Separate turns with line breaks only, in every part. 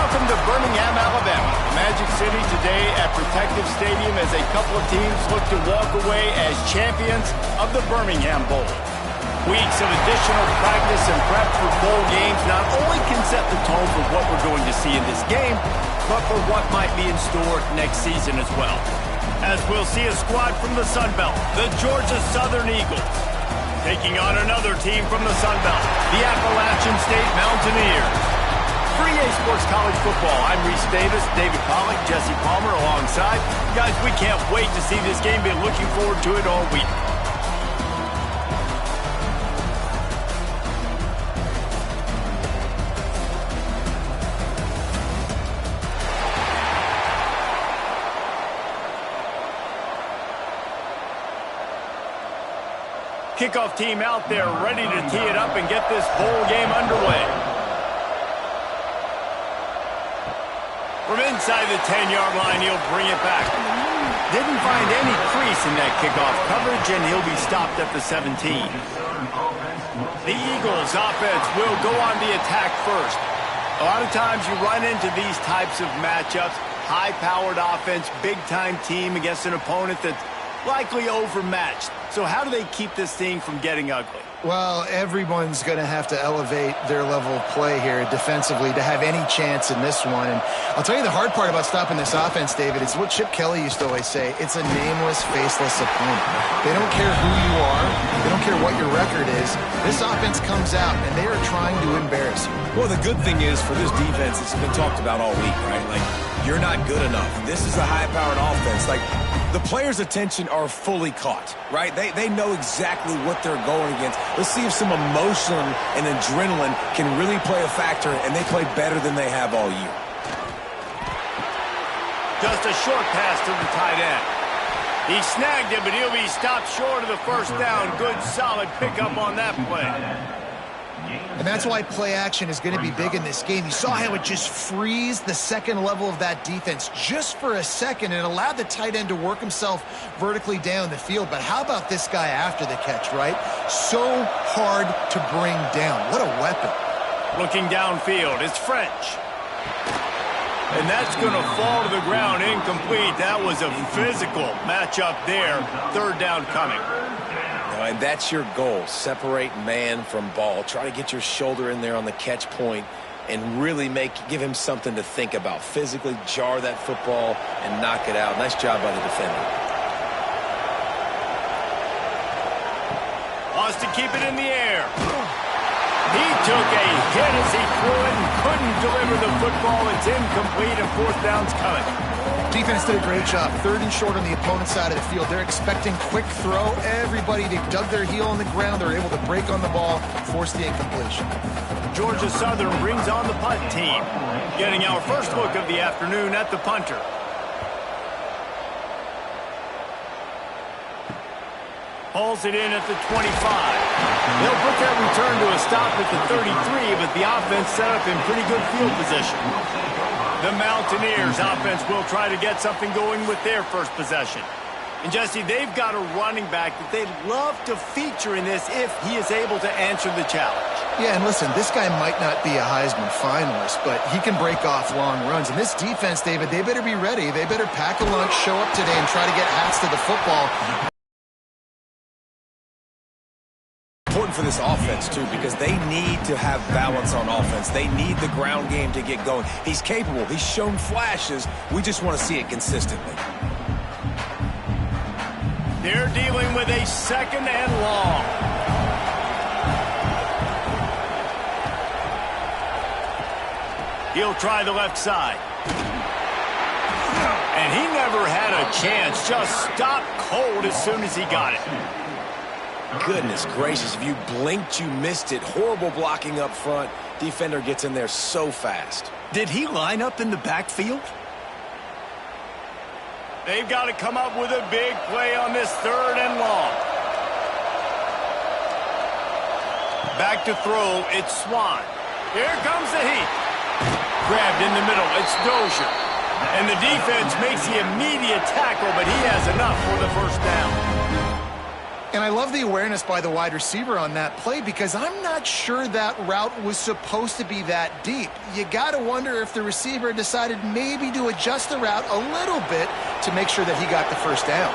Welcome to Birmingham, Alabama, the Magic City today at Protective Stadium as a couple of teams look to walk away as champions of the Birmingham Bowl. Weeks of additional practice and prep for bowl games not only can set the tone for what we're going to see in this game, but for what might be in store next season as well. As we'll see a squad from the Sun Belt, the Georgia Southern Eagles, taking on another team from the Sun Belt, the Appalachian State Mountaineers. For EA Sports College Football, I'm Reese Davis, David Pollack, Jesse Palmer alongside. Guys, we can't wait to see this game. Been looking forward to it all week. Kickoff team out there ready to tee it up and get this bowl game underway. From inside the 10-yard line, he'll bring it back. Didn't find any crease in that kickoff coverage, and he'll be stopped at the 17. The Eagles offense will go on the attack first. A lot of times you run into these types of matchups, high-powered offense, big-time team against an opponent that's likely overmatched. So how do they keep this thing from getting ugly?
Well, everyone's going to have to elevate their level of play here defensively to have any chance in this one. And I'll tell you the hard part about stopping this offense, David, it's what Chip Kelly used to always say. It's a nameless, faceless opponent. They don't care who you are. They don't care what your record is. This offense comes out, and they are trying to embarrass you.
Well, the good thing is for this defense, it's been talked about all week, right? Like, you're not good enough. This is a high-powered offense. Like, the players' attention are fully caught, right? They know exactly what they're going against. Let's see if some emotion and adrenaline can really play a factor, and they play better than they have all year.
Just a short pass to the tight end. He snagged it, but he'll be stopped short of the first down. Good, solid pickup on that play.
And that's why play action is going to be big in this game. You saw how it just freezed the second level of that defense just for a second and allowed the tight end to work himself vertically down the field. But how about this guy after the catch, right? So hard to bring down. What a weapon.
Looking downfield, it's French. And that's going to fall to the ground incomplete. That was a physical matchup there. Third down coming.
And that's your goal. Separate man from ball. Try to get your shoulder in there on the catch point and really give him something to think about. Physically jar that football and knock it out. Nice job by the defender.
Wants to keep it in the air. He took a hit as he threw it and couldn't deliver the football. It's incomplete and fourth down's coming.
Defense did a great job. Third and short on the opponent's side of the field. They're expecting quick throw. Everybody, they dug their heel on the ground. They're able to break on the ball, force the incompletion.
Georgia Southern brings on the punt team. Getting our first look of the afternoon at the punter. Hauls it in at the 25. They'll put that return to a stop at the 33, but the offense set up in pretty good field position. The Mountaineers offense will try to get something going with their first possession. And Jesse, they've got a running back that they'd love to feature in this if he is able to answer the challenge.
Yeah, and listen, this guy might not be a Heisman finalist, but he can break off long runs. And this defense, David, they better be ready. They better pack a lunch, show up today, and try to get hats to the football.
Important for this offense, too, because they need to have balance on offense. They need the ground game to get going. He's capable. He's shown flashes. We just want to see it consistently.
They're dealing with a second and long. He'll try the left side. And he never had a chance. Just stopped cold as soon as he got it.
Goodness gracious, if you blinked, you missed it. Horrible blocking up front. Defender gets in there so fast.
Did he line up in the backfield? They've got to come up with a big play on this third and long. Back to throw, it's Swan. Here comes the heat. Grabbed in the middle, it's Dozier. And the defense makes the immediate tackle, but he has enough for the first down.
And I love the awareness by the wide receiver on that play because I'm not sure that route was supposed to be that deep. You got to wonder if the receiver decided maybe to adjust the route a little bit to make sure that he got the first down.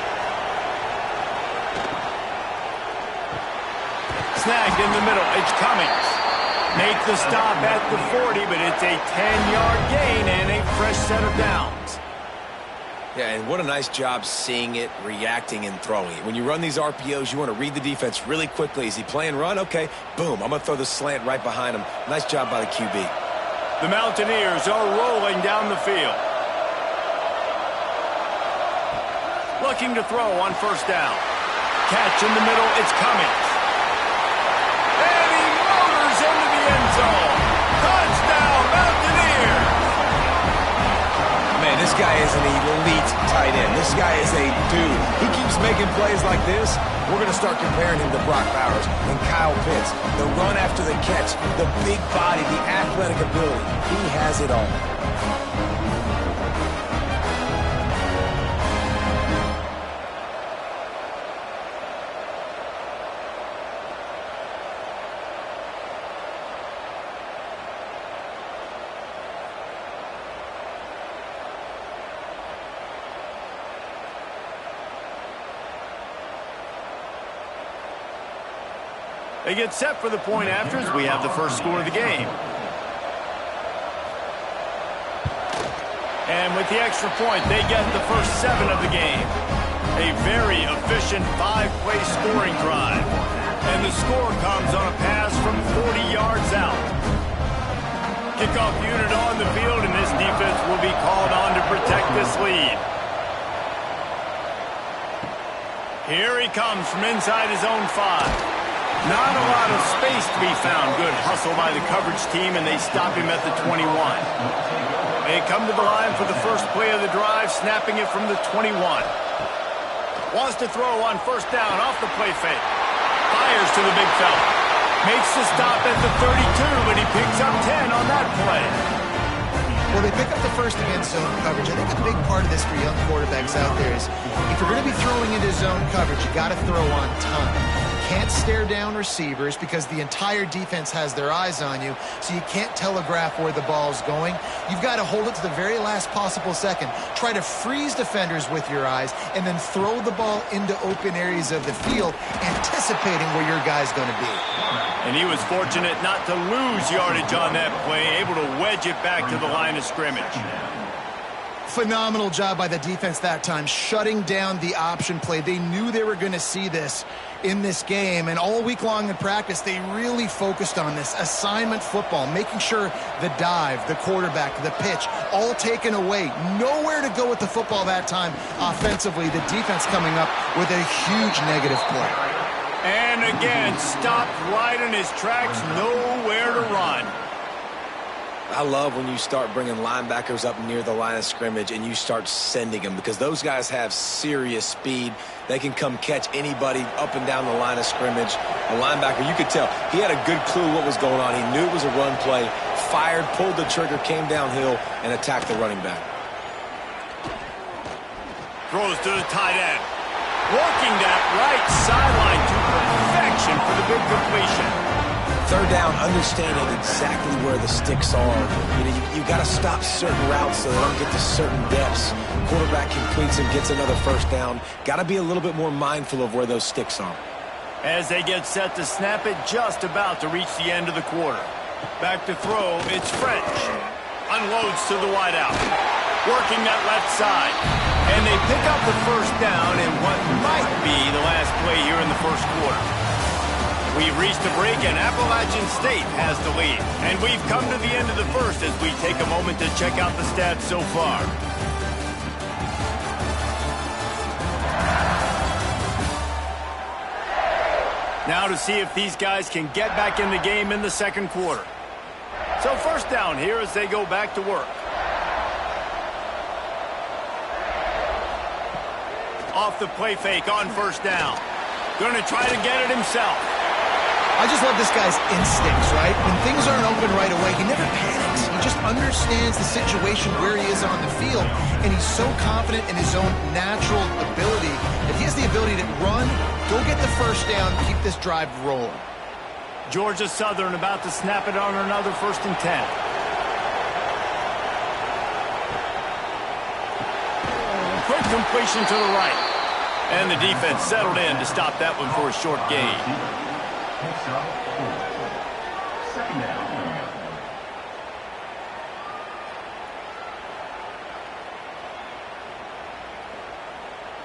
Snagged in the middle. It's Cummings. Make the stop at the 40, but it's a 10-yard gain and a fresh set of downs.
Yeah, and what a nice job seeing it, reacting, and throwing it. When you run these RPOs, you want to read the defense really quickly. Is he playing run? Okay, boom, I'm going to throw the slant right behind him. Nice job by the QB.
The Mountaineers are rolling down the field. Looking to throw on first down. Catch in the middle, it's Cummings. And he motors into the end zone. Touchdown, Mountaineers!
Man, this guy is an elite tight end. This guy is a dude. He keeps making plays like this. We're going to start comparing him to Brock Bowers and Kyle Pitts. The run after the catch, the big body, the athletic ability. He has it all.
They get set for the point afters. We have the first score of the game. And with the extra point, they get the first 7 of the game. A very efficient 5-play scoring drive. And the score comes on a pass from 40 yards out. Kickoff unit on the field, and this defense will be called on to protect this lead. Here he comes from inside his own 5. Not a lot of space to be found. Good hustle by the coverage team, and they stop him at the 21. They come to the line for the first play of the drive, snapping it from the 21. Wants to throw on first down off the play fake. Fires to the big fella. Makes the stop at the 32, but he picks up 10 on that play.
Well, they pick up the first against zone coverage. I think a big part of this for young quarterbacks out there is if you're going to be throwing into zone coverage, you got to throw on time. Can't stare down receivers because the entire defense has their eyes on you, so you can't telegraph where the ball's going. You've got to hold it to the very last possible second. Try to freeze defenders with your eyes and then throw the ball into open areas of the field, anticipating where your guy's going to be.
And he was fortunate not to lose yardage on that play, able to wedge it back to the line of scrimmage.
Phenomenal job by the defense that time, shutting down the option play. They knew they were going to see this in this game, and all week long in practice, they really focused on this assignment football, making sure the dive, the quarterback, the pitch, all taken away. Nowhere to go with the football that time offensively. The defense coming up with a huge negative play.
And again, stopped right in his tracks, nowhere to run.
I love when you start bringing linebackers up near the line of scrimmage and you start sending them because those guys have serious speed. They can come catch anybody up and down the line of scrimmage. A linebacker, you could tell, he had a good clue what was going on. He knew it was a run play, fired, pulled the trigger, came downhill, and attacked the running back.
Throws to the tight end. Working that right sideline to perfection for the big completion.
Third down, understanding exactly where the sticks are. You got to stop certain routes so they don't get to certain depths. Quarterback completes and gets another first down. Got to be a little bit more mindful of where those sticks are.
As they get set to snap it, just about to reach the end of the quarter. Back to throw, it's French. Unloads to the wideout. Working that left side. And they pick up the first down in what might be the last play here in the first quarter. We've reached the break, and Appalachian State has the lead. And we've come to the end of the first as we take a moment to check out the stats so far. Now to see if these guys can get back in the game in the second quarter. So first down here as they go back to work. Off the play fake on first down. Going to try to get it himself.
I just love this guy's instincts, right? When things aren't open right away, he never panics. He just understands the situation where he is on the field, and he's so confident in his own natural ability. If He has the ability to run, go get the first down, keep this drive rolling.
Georgia Southern about to snap it on another 1st and 10. Quick completion to the right. And the defense settled in to stop that one for a short gain.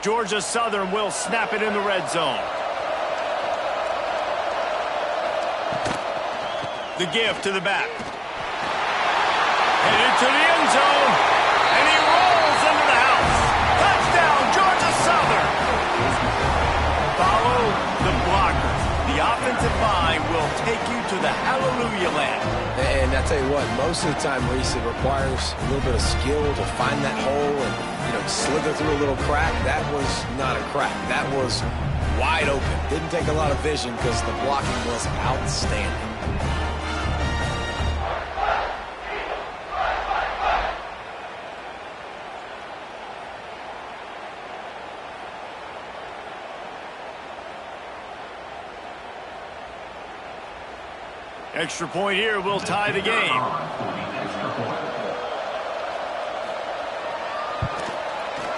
Georgia Southern will snap it in the red zone. The give to the back. Headed to the end zone. And he rolls into the house. Touchdown, Georgia Southern. Follow the blockers. The offensive line will take you to the hallelujah land.
And I tell you what, most of the time, Reese, it requires a little bit of skill to find that hole and, slither through a little crack. That was not a crack. That was wide open. Didn't take a lot of vision because the blocking was outstanding.
Extra point here will tie the game.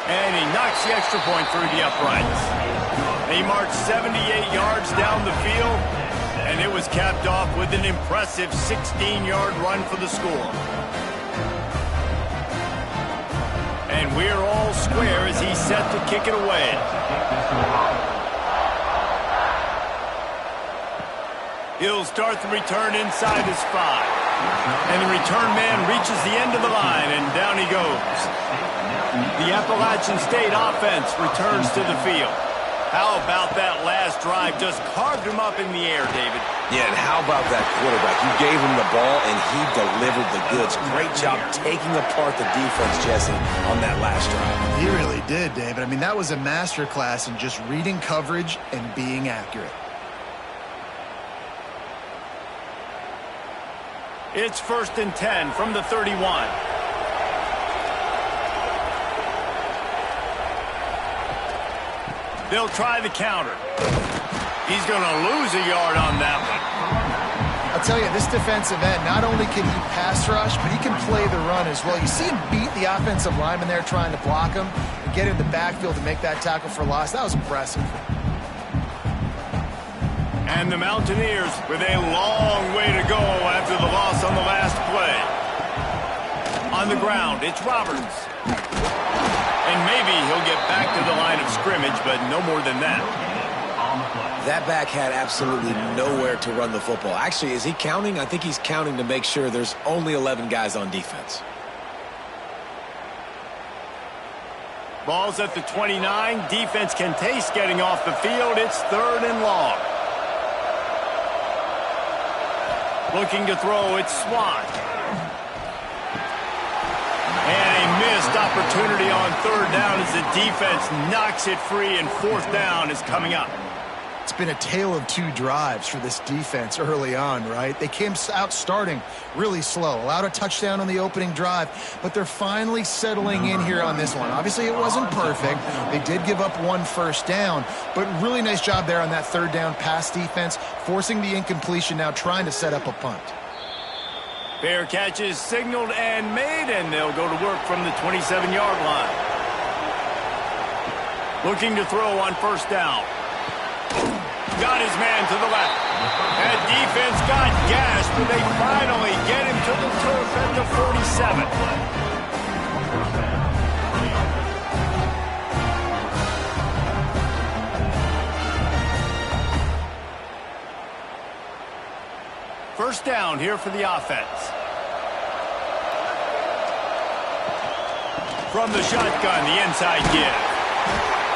And he knocks the extra point through the uprights. He marched 78 yards down the field, and it was capped off with an impressive 16-yard run for the score. And we're all square as he's set to kick it away. He'll start the return inside his 5. And the return man reaches the end of the line, and down he goes. The Appalachian State offense returns to the field. How about that last drive? Just carved him up in the air, David.
Yeah, and how about that quarterback? You gave him the ball, and he delivered the goods. Great job taking apart the defense, Jesse, on that last drive.
He really did, David. I mean, that was a masterclass in just reading coverage and being accurate.
It's 1st and 10 from the 31. They'll try the counter. He's going to lose a yard on that one.
I'll tell you, this defensive end, not only can he pass rush, but he can play the run as well. You see him beat the offensive lineman there trying to block him and get in the backfield to make that tackle for loss. That was impressive.
And the Mountaineers with a long way to go after the loss on the last play. On the ground, it's Roberts. And maybe he'll get back to the line of scrimmage, but no more than that.
That back had absolutely nowhere to run the football. Actually, is he counting? I think he's counting to make sure there's only 11 guys on defense.
Ball's at the 29. Defense can taste getting off the field. It's 3rd and long. Looking to throw, it's Swan. And a missed opportunity on 3rd down as the defense knocks it free, and 4th down is coming up.
It's been a tale of 2 drives for this defense early on, right? They came out starting really slow, allowed a touchdown on the opening drive, but they're finally settling in here on this one. Obviously, it wasn't perfect. They did give up 1 first down, but really nice job there on that 3rd down pass defense, forcing the incompletion, now trying to set up a punt.
Fair catch is signaled and made, and they'll go to work from the 27-yard line. Looking to throw on 1st down. Got his man to the left. That defense got gashed, but they finally get him to the turf at the 47. First down here for the offense. From the shotgun, the inside give.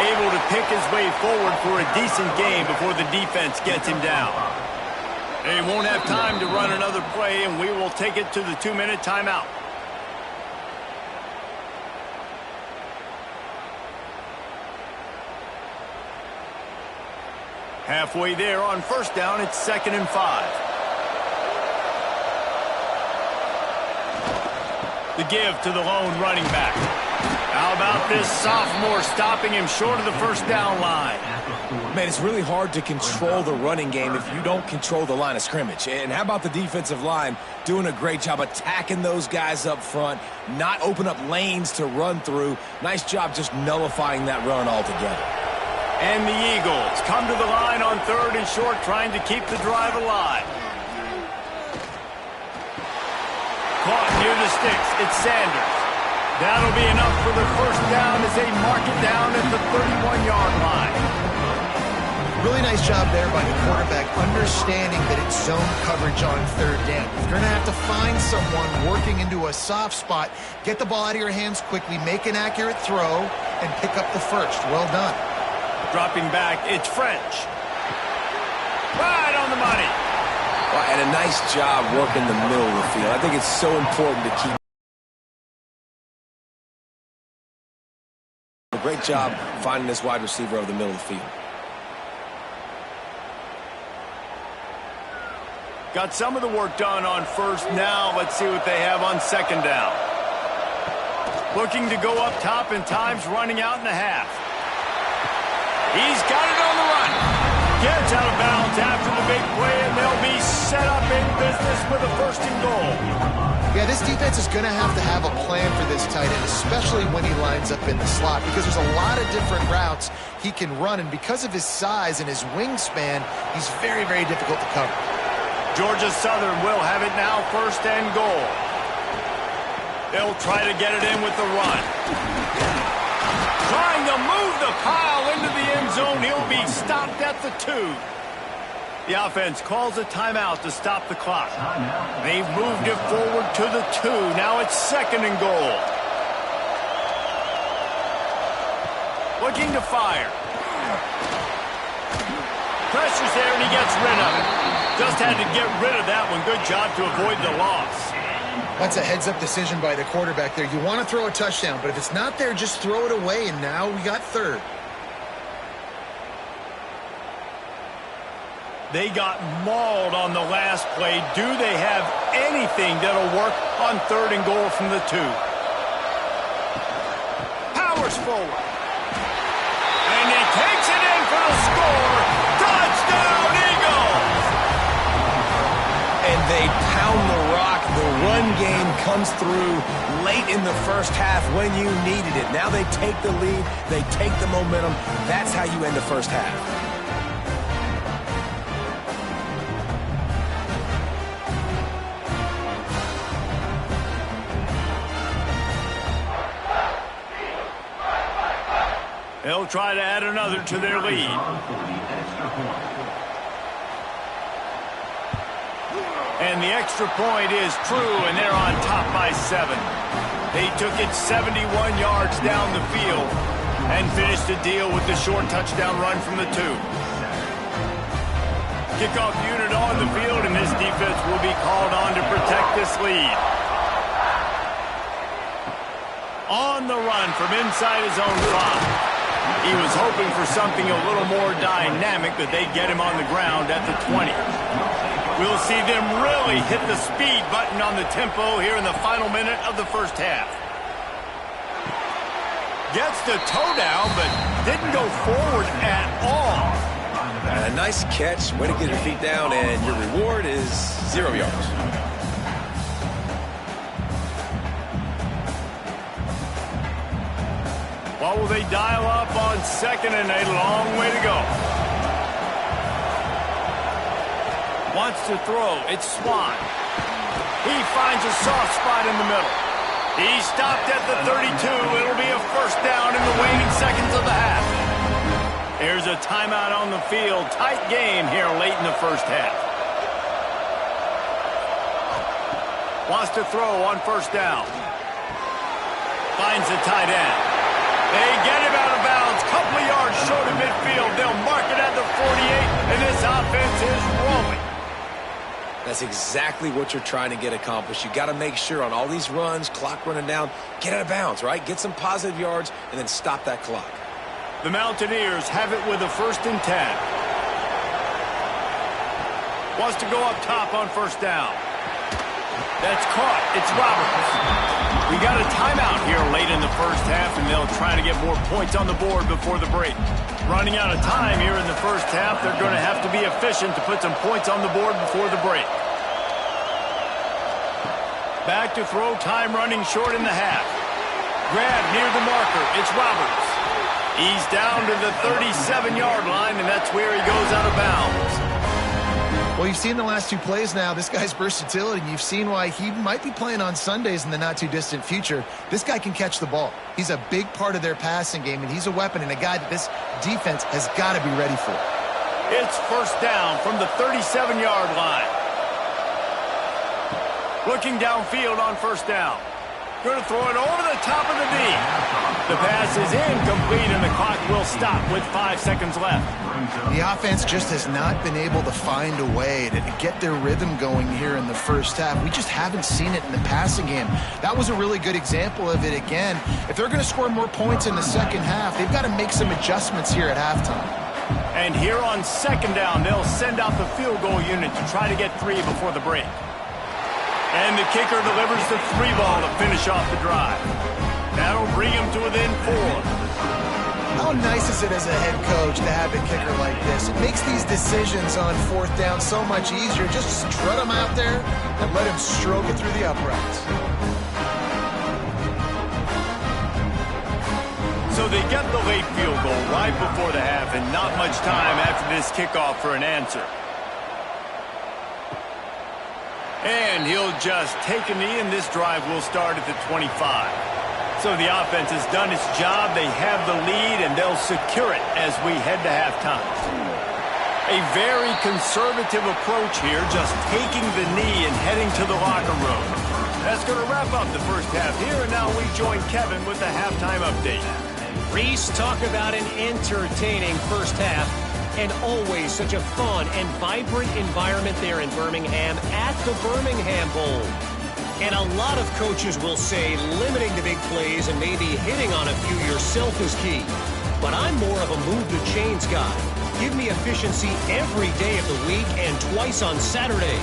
Able to pick his way forward for a decent game before the defense gets him down. They won't have time to run another play, and we will take it to the 2-minute timeout. Halfway there on 1st down, it's 2nd and 5. The give to the lone running back. How about this sophomore stopping him short of the first down line?
Man, it's really hard to control the running game if you don't control the line of scrimmage. And how about the defensive line doing a great job attacking those guys up front, not open up lanes to run through. Nice job just nullifying that run altogether.
And the Eagles come to the line on 3rd and short, trying to keep the drive alive. Caught near the sticks. It's Sanders. That'll be enough for the first down as they mark it down at the 31-yard line.
Really nice job there by the quarterback, understanding that it's zone coverage on 3rd down. If you're going to have to find someone working into a soft spot, get the ball out of your hands quickly, make an accurate throw, and pick up the first. Well done.
Dropping back, it's French. Right on the money.
Well, and a nice job working the middle of the field. I think it's so important to keep. A great job finding this wide receiver over the middle of the field.
Got some of the work done on 1st. Now let's see what they have on 2nd down. Looking to go up top, and time's running out in the half. He's got it on the run. Gets out of bounds after the big play, and they'll be set up in business with a 1st and goal.
Yeah, this defense is going to have a plan for this tight end, especially when he lines up in the slot, because there's a lot of different routes he can run, and because of his size and his wingspan, he's very, very difficult to cover.
Georgia Southern will have it now, 1st and goal. They'll try to get it in with the run. Trying to move the pile into the end zone. He'll be stopped at the 2. The offense calls a timeout to stop the clock. They've moved it forward to the 2. Now it's 2nd and goal. Looking to fire. Pressure's there, and he gets rid of it. Just had to get rid of that one. Good job to avoid the loss.
That's a heads-up decision by the quarterback there. You want to throw a touchdown, but if it's not there, just throw it away, and now we got 3rd.
They got mauled on the last play. Do they have anything that'll work on 3rd and goal from the 2? Powers forward. And he takes it in for the score. Touchdown, Eagles!
And they pound the rock. The run game comes through late in the 1st half when you needed it. Now they take the lead. They take the momentum. That's how you end the 1st half.
They'll try to add another to their lead. And the extra point is true, and they're on top by 7. They took it 71 yards down the field and finished the deal with the short touchdown run from the 2. Kickoff unit on the field, and this defense will be called on to protect this lead. On the run from inside his own 5. He was hoping for something a little more dynamic, but they get him on the ground at the 20. We'll see them really hit the speed button on the tempo here in the final minute of the 1st half. Gets the toe down, but didn't go forward at all.
A nice catch. Way to get your feet down, and your reward is 0 yards.
What will they dial up on 2nd and a long way to go? Wants to throw. It's Swan. He finds a soft spot in the middle. He's stopped at the 32. It'll be a 1st down in the waning seconds of the half. There's a timeout on the field. Tight game here late in the 1st half. Wants to throw on 1st down. Finds the tight end. They get him out of bounds. Couple of yards short of midfield. They'll mark it at the 48, and this offense is rolling.
That's exactly what you're trying to get accomplished. You got to make sure on all these runs, clock running down, get out of bounds, right? Get some positive yards, and then stop that clock.
The Mountaineers have it with a 1st and 10. Wants to go up top on 1st down. That's caught. It's Roberts. We got a timeout here late in the first half, and they'll try to get more points on the board before the break. Running out of time here in the first half, they're going to have to be efficient to put some points on the board before the break. Back to throw, time running short in the half. Grab near the marker. It's Roberts. He's down to the 37-yard line, and that's where he goes out of bounds.
Well, you've seen the last two plays now. This guy's versatility. You've seen why he might be playing on Sundays in the not-too-distant future. This guy can catch the ball. He's a big part of their passing game, and he's a weapon and a guy that this defense has got to be ready for.
It's first down from the 37-yard line. Looking downfield on first down. Going to throw it over the top of the knee. The pass is incomplete, and the clock will stop with 5 seconds left.
The offense just has not been able to find a way to get their rhythm going here in the first half. We just haven't seen it in the passing game. That was a really good example of it again. If they're going to score more points in the second half, they've got to make some adjustments here at halftime.
And here on second down, they'll send out the field goal unit to try to get 3 before the break. And the kicker delivers the 3 ball to finish off the drive. That'll bring him to within 4.
How nice is it as a head coach to have a kicker like this? It makes these decisions on fourth down so much easier. Just strut him out there and let him stroke it through the uprights.
So they get the late field goal right before the half, and not much time after this kickoff for an answer. And he'll just take a knee, and this drive will start at the 25. So the offense has done its job. They have the lead, and they'll secure it as we head to halftime. A very conservative approach here, just taking the knee and heading to the locker room. That's going to wrap up the first half here, and now we join Kevin with the halftime update.
Reese, talk about an entertaining first half. And always such a fun and vibrant environment there in Birmingham at the Birmingham Bowl. And a lot of coaches will say limiting the big plays and maybe hitting on a few yourself is key. But I'm more of a move the chains guy. Give me efficiency every day of the week and twice on Saturday.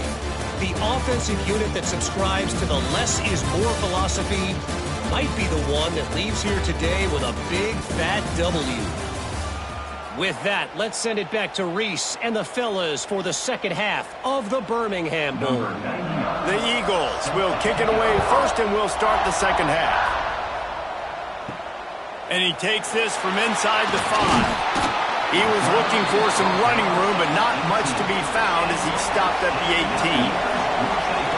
The offensive unit that subscribes to the less is more philosophy might be the one that leaves here today with a big fat W. With that, let's send it back to Reese and the fellas for the second half of the Birmingham Bowl.
The Eagles will kick it away first, and we'll start the second half. And he takes this from inside the 5. He was looking for some running room, but not much to be found as he stopped at the 18.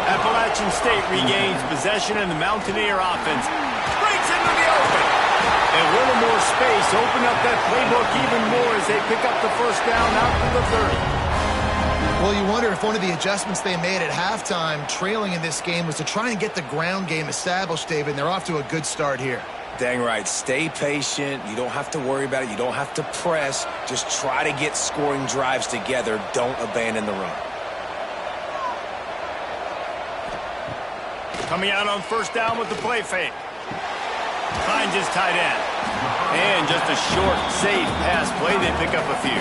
Appalachian State regains possession, and the Mountaineer offense breaks into the open. And a little more space, open up that playbook even more as they pick up the first down out to the 30.
Well, you wonder if one of the adjustments they made at halftime, trailing in this game, was to try and get the ground game established, David, and they're off to a good start here.
Dang right. Stay patient. You don't have to worry about it. You don't have to press. Just try to get scoring drives together. Don't abandon the run.
Coming out on first down with the play fake. Finds his tight end. And just a short, safe pass play. They pick up a few.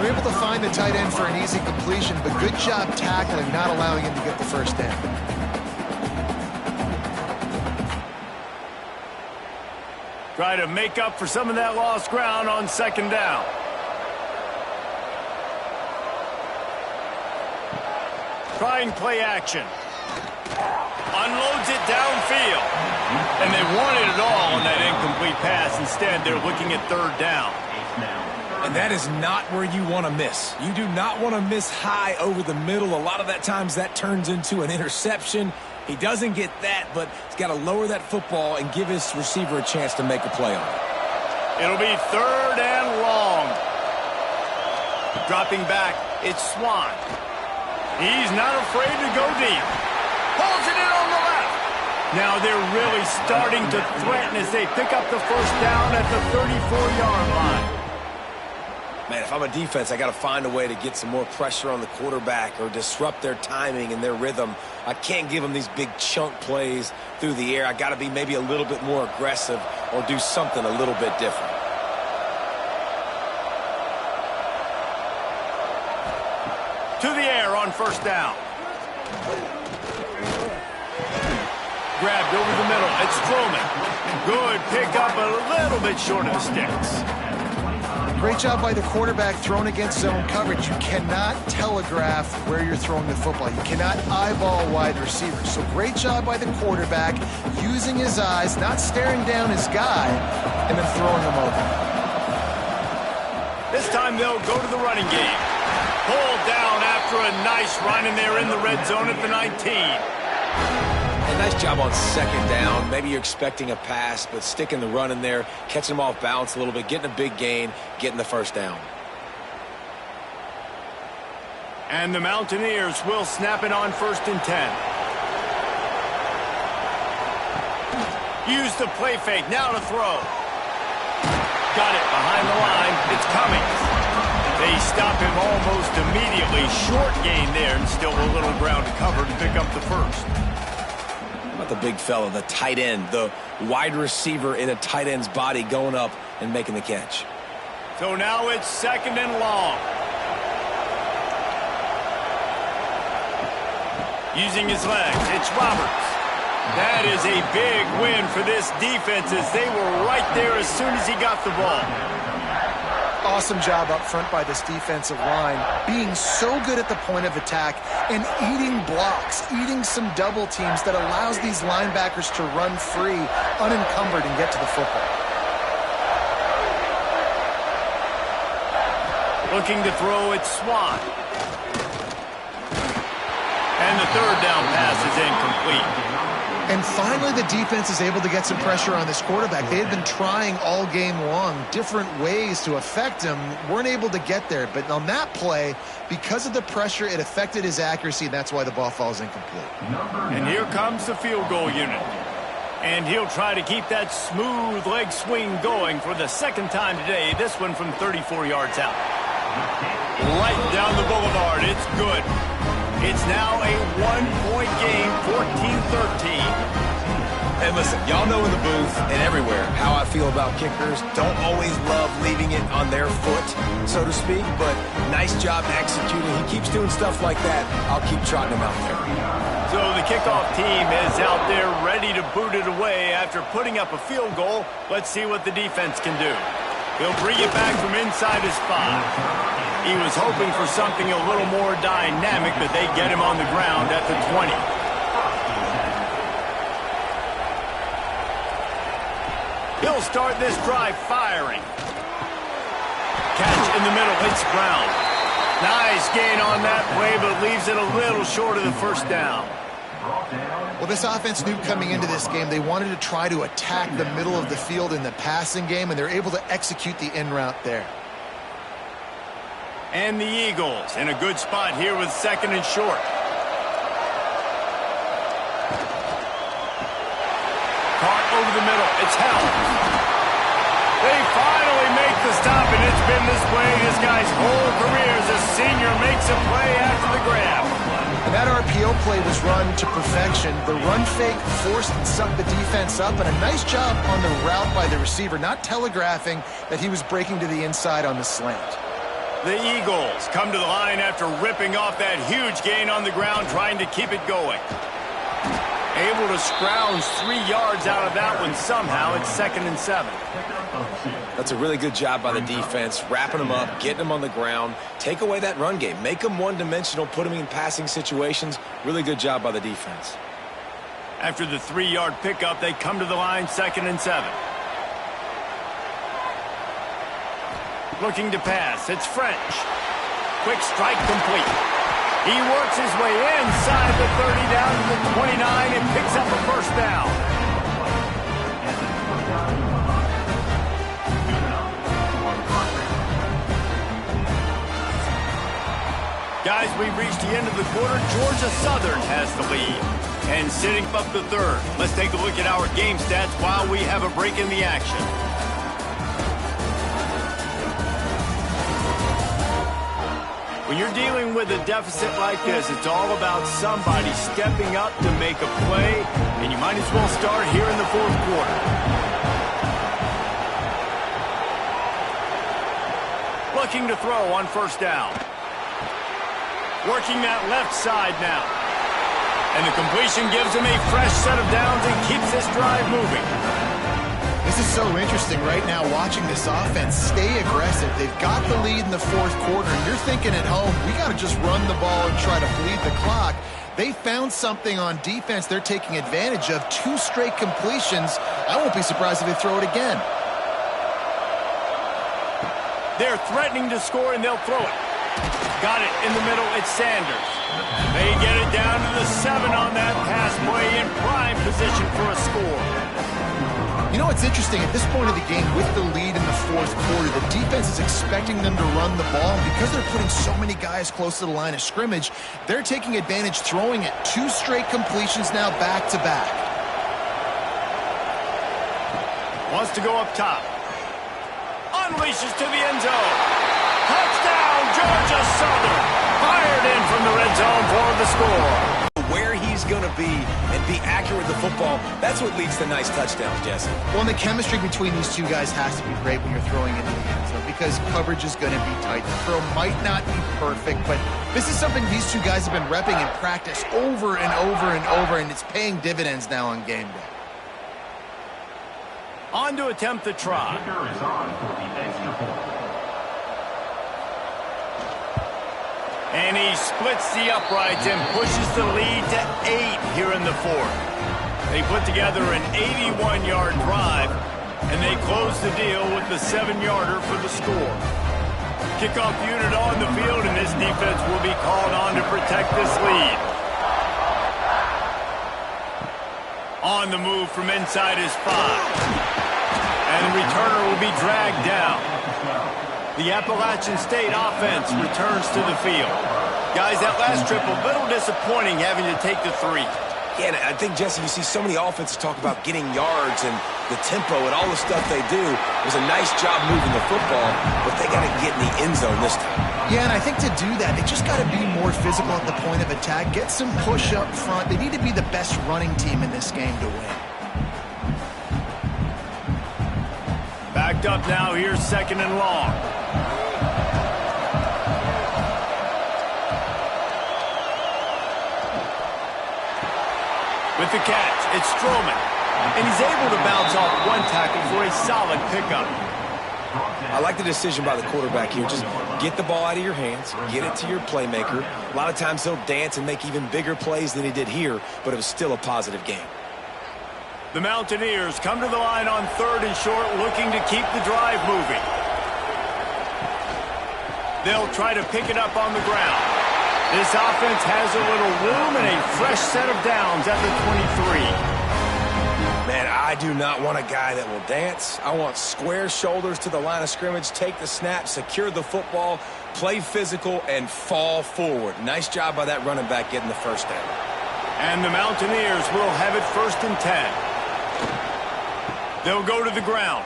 They're able to find the tight end for an easy completion, but good job tackling, not allowing him to get the first down.
Try to make up for some of that lost ground on second down. Trying play action. Unloads it downfield. And they wanted it all on that incomplete pass. Instead, they're looking at third down.
And that is not where you want to miss. You do not want to miss high over the middle. A lot of that times that turns into an interception. He doesn't get that, but he's got to lower that football and give his receiver a chance to make a play on it.
It'll be third and long. Dropping back, it's Swan. He's not afraid to go deep. Pulls it in on the left. Now they're really starting to threaten as they pick up the first down at the 34-yard line.
Man, if I'm a defense, I got to find a way to get some more pressure on the quarterback or disrupt their timing and their rhythm. I can't give them these big chunk plays through the air. I got to be maybe a little bit more aggressive or do something a little bit different.
To the air on first down. Grabbed over the middle. It's Strowman. Good pick up, a little bit short of the sticks.
Great job by the quarterback thrown against zone coverage. You cannot telegraph where you're throwing the football. You cannot eyeball wide receivers. So great job by the quarterback using his eyes, not staring down his guy, and then throwing him over.
This time they'll go to the running game. Pulled down after a nice run, and they're in the red zone at the 19.
Nice job on second down. Maybe you're expecting a pass, but sticking the run in there, catching them off balance a little bit, getting a big gain, getting the first down.
And the Mountaineers will snap it on 1st and 10. Use the play fake. Now to throw. Got it behind the line. It's Cummings. They stop him almost immediately. Short gain there, and still a little ground to cover to pick up the first.
About the big fella, the tight end, the wide receiver in a tight end's body going up and making the catch.
So now it's 2nd and long. Using his legs, it's Roberts. That is a big win for this defense as they were right there as soon as he got the ball.
Awesome job up front by this defensive line, being so good at the point of attack and eating blocks, eating some double teams that allows these linebackers to run free, unencumbered, and get to the football.
Looking to throw, it's Swan. And the 3rd down pass is incomplete.
And finally, the defense is able to get some pressure on this quarterback. They had been trying all game long different ways to affect him, weren't able to get there. But on that play, because of the pressure, it affected his accuracy, and that's why the ball falls incomplete.
And here comes the field goal unit. And he'll try to keep that smooth leg swing going for the 2nd time today, this one from 34 yards out. Right down the boulevard, it's good. It's now a 1-point game, 14-13.
And listen, y'all know in the booth and everywhere how I feel about kickers. Don't always love leaving it on their foot, so to speak, but nice job executing. He keeps doing stuff like that. I'll keep trotting him out there.
So the kickoff team is out there ready to boot it away after putting up a field goal. Let's see what the defense can do. He'll bring it back from inside his 5. He was hoping for something a little more dynamic, but they get him on the ground at the 20. He'll start this drive firing. Catch in the middle, it's Brown. Nice gain on that play, but leaves it a little short of the first down.
Well, this offense knew coming into this game they wanted to try to attack the middle of the field in the passing game, and they're able to execute the in route there.
And the Eagles in a good spot here with 2nd and short. Caught over the middle. It's held. They finally make the stop, and it's been this way this guy's whole career as a senior makes a play after the grab.
And that RPO play was run to perfection. The run fake forced the defense up, and a nice job on the route by the receiver, not telegraphing that he was breaking to the inside on the slant.
The Eagles come to the line after ripping off that huge gain on the ground, trying to keep it going. Able to scrounge 3 yards out of that one somehow. It's 2nd and 7.
That's a really good job by the defense, wrapping them up, getting them on the ground. Take away that run game. Make them one-dimensional, put them in passing situations. Really good job by the defense.
After the 3-yard pickup, they come to the line 2nd and 7. Looking to pass, it's French. Quick strike complete. He works his way inside the 30 down to the 29 and picks up a first down. Guys, we've reached the end of the quarter. Georgia Southern has the lead. And sitting up the 3rd, let's take a look at our game stats while we have a break in the action. When you're dealing with a deficit like this, it's all about somebody stepping up to make a play, and you might as well start here in the 4th quarter. Looking to throw on 1st down. Working that left side now. And the completion gives him a fresh set of downs and keeps this drive moving.
This is so interesting right now, watching this offense stay aggressive. They've got the lead in the fourth quarter, and you're thinking at home, we got to just run the ball and try to bleed the clock. They found something on defense they're taking advantage of. 2 straight completions. I won't be surprised if they throw it again.
They're threatening to score, and they'll throw it. Got it in the middle. It's Sanders. They get it down to the 7 on that pass play, in prime position for a score.
You know what's interesting? At this point of the game, with the lead in the fourth quarter, the defense is expecting them to run the ball. And because they're putting so many guys close to the line of scrimmage, they're taking advantage, throwing it. 2 straight completions now back-to-back.
Wants to go up top. Unleashes to the end zone. Touchdown, Georgia Southern. Fired in from the red zone for the score.
Where he's going to be and be accurate with the football, that's what leads to nice touchdowns, Jesse.
Well, and the chemistry between these 2 guys has to be great when you're throwing into the end zone because coverage is going to be tight. The throw might not be perfect, but this is something these 2 guys have been repping in practice over and over and over, and it's paying dividends now on game day.
On to attempt the try. And he splits the uprights and pushes the lead to 8 here in the fourth. They put together an 81-yard drive, and they close the deal with the 7-yarder for the score. Kickoff unit on the field, and this defense will be called on to protect this lead. On the move from inside his 5. And the returner will be dragged down. The Appalachian State offense returns to the field. Guys, that last trip, a little disappointing having to take the 3.
Yeah, and I think, Jesse, you see so many offenses talk about getting yards and the tempo and all the stuff they do. It was a nice job moving the football, but they got to get in the end zone this time.
Yeah, and I think to do that, they just got to be more physical at the point of attack, get some push up front. They need to be the best running team in this game to win.
Backed up now, here's 2nd and long. With the catch, it's Stroman. And he's able to bounce off 1 tackle for a solid pickup.
I like the decision by the quarterback here. Just get the ball out of your hands, get it to your playmaker. A lot of times he'll dance and make even bigger plays than he did here, but it was still a positive game.
The Mountaineers come to the line on 3rd and short, looking to keep the drive moving. They'll try to pick it up on the ground. This offense has a little room and a fresh set of downs at the 23.
Man, I do not want a guy that will dance. I want square shoulders to the line of scrimmage, take the snap, secure the football, play physical, and fall forward. Nice job by that running back getting the first down.
And the Mountaineers will have it 1st and 10. They'll go to the ground.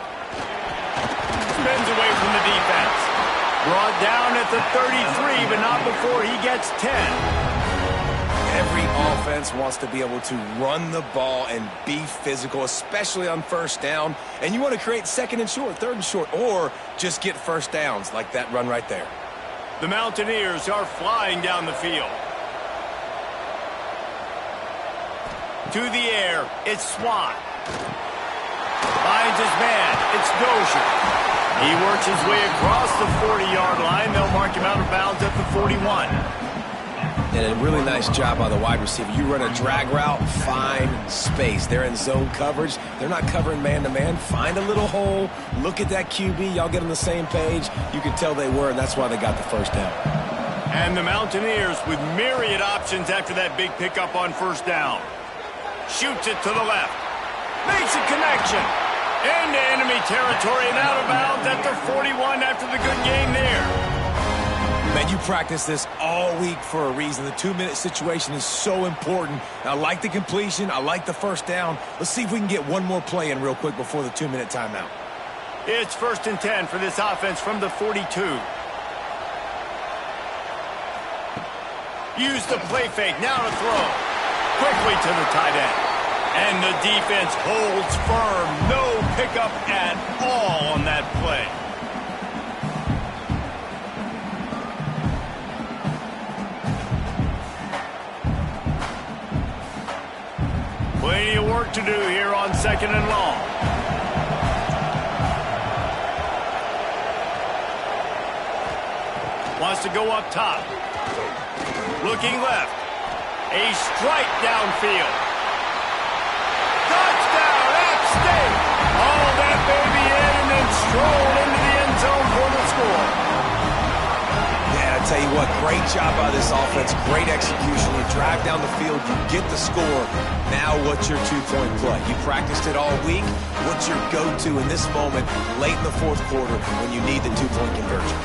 Spins away from the defense. Brought down at the 33, but not before he gets 10.
Every offense wants to be able to run the ball and be physical, especially on 1st down. And you want to create 2nd and short, 3rd and short, or just get first downs like that run right there.
The Mountaineers are flying down the field. To the air, it's Swan. Finds his man. It's Dozier. He works his way across the 40-yard line. They'll mark him out of bounds at the 41.
And a really nice job by the wide receiver. You run a drag route, find space. They're in zone coverage. They're not covering man-to-man. Find a little hole. Look at that QB. Y'all get on the same page. You can tell they were, and that's why they got the first down.
And the Mountaineers with myriad options after that big pickup on 1st down. Shoots it to the left. Makes a connection. Into enemy territory and out of bounds at the 41 after the good game there.
Man, you practice this all week for a reason. The 2-minute situation is so important. I like the completion. I like the first down. Let's see if we can get one more play in real quick before the 2-minute timeout.
It's 1st and 10 for this offense from the 42. Use the play fake. Now to throw. Quickly to the tight end. And the defense holds firm. No pickup at all on that play. Plenty of work to do here on 2nd and long. Wants to go up top. Looking left. A strike downfield. Touchdown, App State! All that baby in and then strolled into the end zone for the score.
Yeah, I tell you what, great job by this offense. Great execution. You drive down the field, you get the score. Now what's your two-point play? You practiced it all week. What's your go-to in this moment late in the fourth quarter when you need the two-point conversion?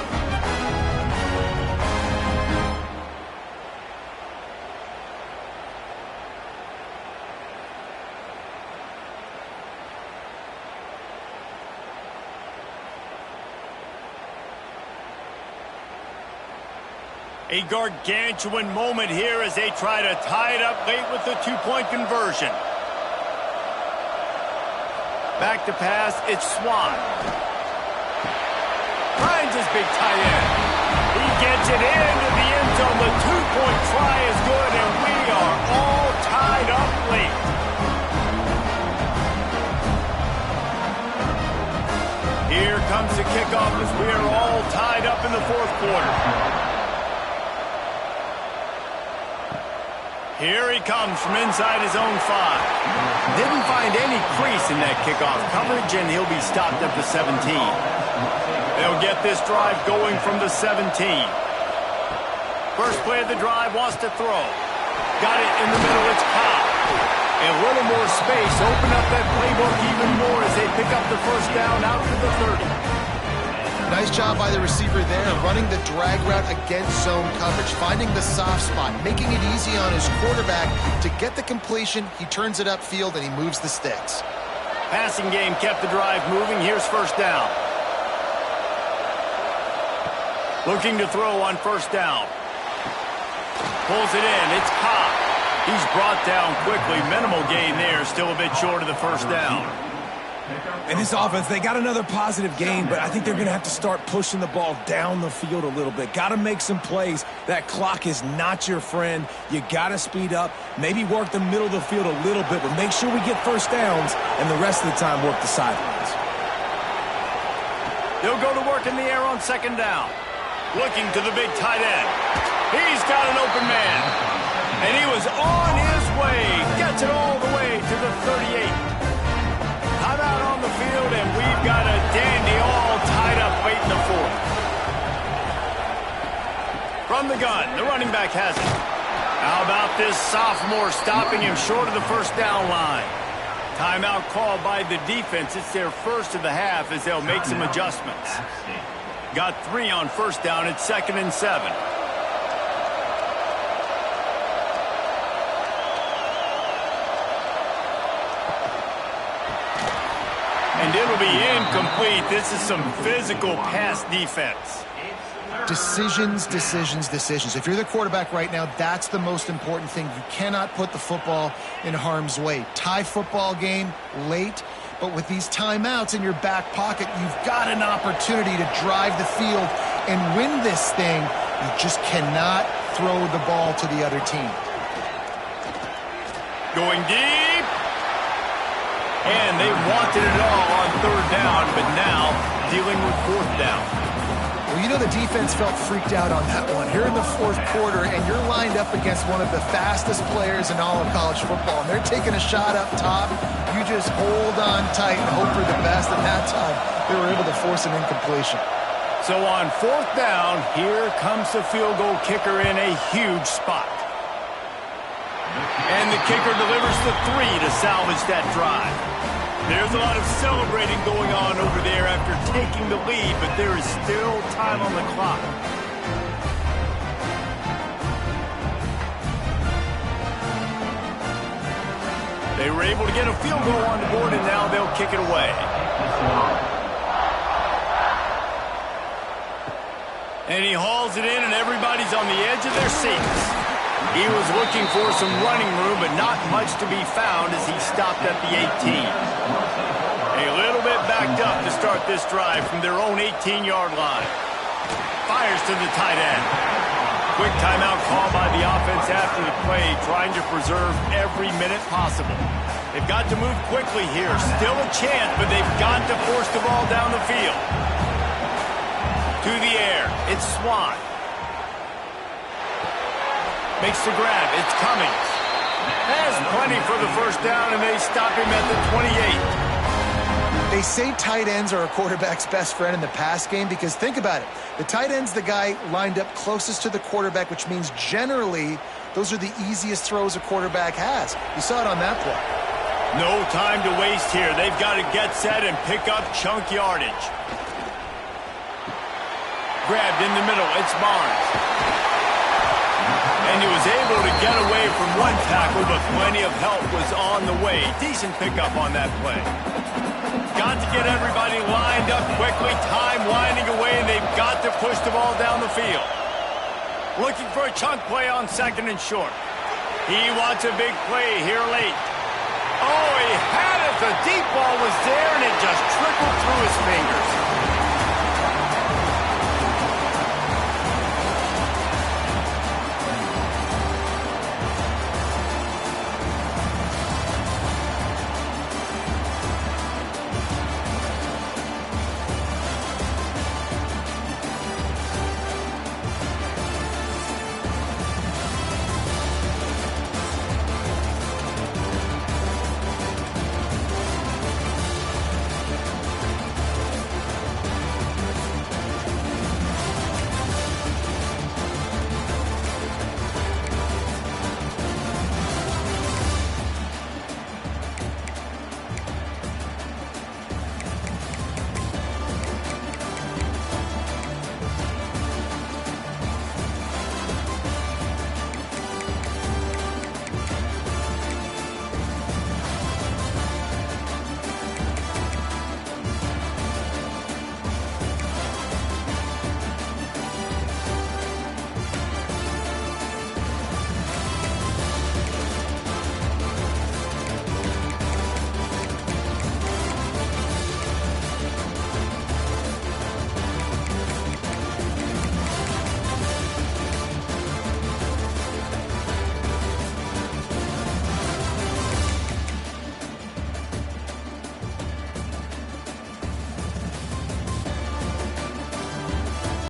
A gargantuan moment here as they try to tie it up late with the two-point conversion. Back to pass, it's Swan. Finds his big tight end. He gets it into the end zone. The two-point try is good, and we are all tied up late. Here comes the kickoff as we are all tied up in the fourth quarter. Here he comes from inside his own 5. Didn't find any crease in that kickoff coverage, and he'll be stopped at the 17. They'll get this drive going from the 17. First play of the drive, wants to throw. Got it in the middle, it's Cobb. A little more space, open up that playbook even more as they pick up the first down out to the 30.
Nice job by the receiver there, running the drag route against zone coverage, finding the soft spot, making it easy on his quarterback to get the completion. He turns it upfield, and he moves the sticks.
Passing game kept the drive moving. Here's first down. Looking to throw on first down. Pulls it in. It's Cobb. He's brought down quickly. Minimal gain there. Still a bit short of the first down.
And this offense, they got another positive gain, but I think they're going to have to start pushing the ball down the field a little bit. Got to make some plays. That clock is not your friend. You got to speed up, maybe work the middle of the field a little bit, but make sure we get first downs, and the rest of the time work the sidelines.
They'll go to work in the air on second down. Looking to the big tight end. He's got an open man. And he was on his way. Gets it all the way to the 38. Timeout on the field, and we've got a dandy all tied up late in the fourth. From the gun, the running back has it. How about this sophomore stopping him short of the first down line? Timeout called by the defense. It's their first of the half as they'll make some adjustments. Got 3 on first down. It's 2nd and 7. And it'll be incomplete. This is some physical pass defense.
Decisions, decisions, decisions. If you're the quarterback right now, that's the most important thing. You cannot put the football in harm's way. Tie football game late, but with these timeouts in your back pocket, you've got an opportunity to drive the field and win this thing. You just cannot throw the ball to the other team.
Going deep. And they wanted it all on third down, but now dealing with fourth down.
Well, you know the defense felt freaked out on that one. Here in the fourth quarter, and you're lined up against one of the fastest players in all of college football, and they're taking a shot up top. You just hold on tight and hope for the best, and that time they were able to force an incompletion.
So on fourth down, here comes the field goal kicker in a huge spot. And the kicker delivers the 3 to salvage that drive. There's a lot of celebrating going on over there after taking the lead, but there is still time on the clock. They were able to get a field goal on the board, and now they'll kick it away. And he hauls it in, and everybody's on the edge of their seats. He was looking for some running room, but not much to be found as he stopped at the 18. A little bit backed up to start this drive from their own 18-yard line. Fires to the tight end. Quick timeout call by the offense after the play, trying to preserve every minute possible. They've got to move quickly here. Still a chance, but they've got to force the ball down the field. To the air. It's Swan. Makes the grab. It's Cummings. Has plenty for the first down, and they stop him at the 28.
They say tight ends are a quarterback's best friend in the pass game because think about it. The tight end's the guy lined up closest to the quarterback, which means generally those are the easiest throws a quarterback has. You saw it on that play.
No time to waste here. They've got to get set and pick up chunk yardage. Grabbed in the middle. It's Barnes. And he was able to get away from one tackle, but plenty of help was on the way. Decent pickup on that play. Got to get everybody lined up quickly. Time winding away, and they've got to push the ball down the field. Looking for a chunk play on second and short. He wants a big play here late. Oh, he had it. The deep ball was there, and it just trickled through his fingers.